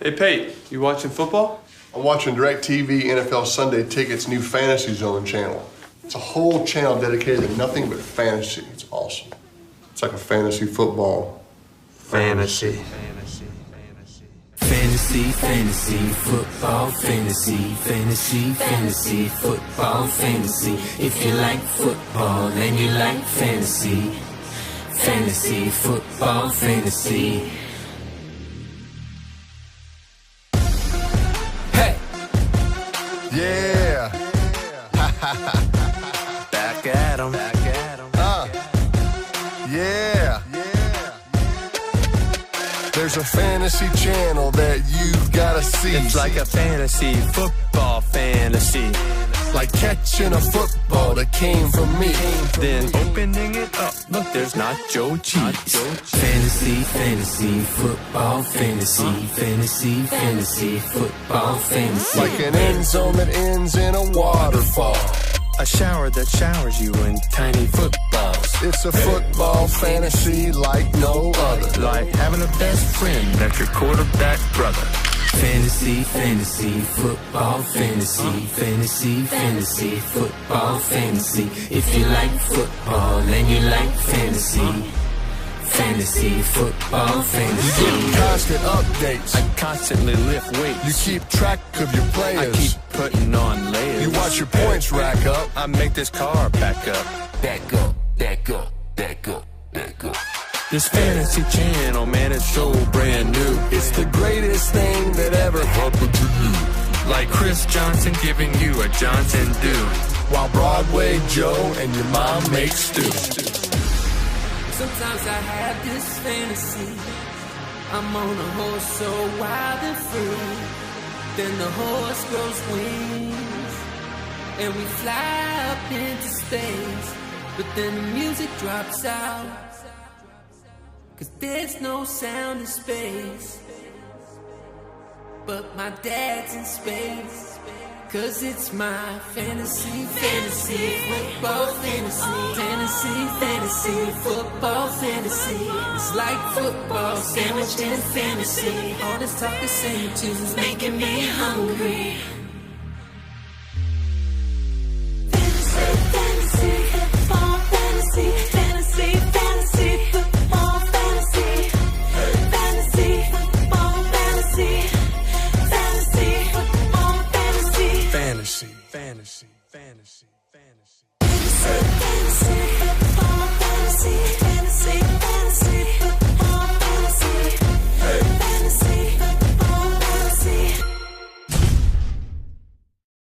Hey, Pate, you watching football? I'm watching DirecTV NFL Sunday Ticket's new Fantasy Zone channel. It's a whole channel dedicated to nothing but fantasy. It's awesome. It's like a fantasy football. Fantasy, football, fantasy, football, fantasy. If you like football and you like fantasy, football, fantasy. Hey! Yeah! Back at 'em. Yeah! There's a fantasy channel that you've gotta see. It's like a fantasy, football fantasy. Like catching a football that came from me. Then opening it up, look, there's Nacho Cheese. Fantasy, football, fantasy, football, fantasy. Like an end zone that ends in a waterfall. A shower that showers you in tiny footballs. It's a football fantasy like no other. Like having a best friend that's your quarterback brother. Fantasy, football, fantasy, football, fantasy. If you like football and you like fantasy, football, fantasy. You get constant updates. I constantly lift weights. You keep track of your players. I keep putting on layers. You watch your points rack up. I make this car back up. Back up. This fantasy channel, man, it's so brand new. It's the greatest thing that ever happened to you. Like Chris Johnson giving you a Johnson Dew. While Broadway Joe and your mom make stew. Sometimes I have this fantasy. I'm on a horse so wild and free. Then the horse grows wings and we fly up into space. But then the music drops out, 'cause there's no sound in space. But my dad's in space, 'cause it's my fantasy, football, fantasy, football, fantasy. It's like football sandwiched in fantasy. All this talk is same tunes making me hungry. Fantasy.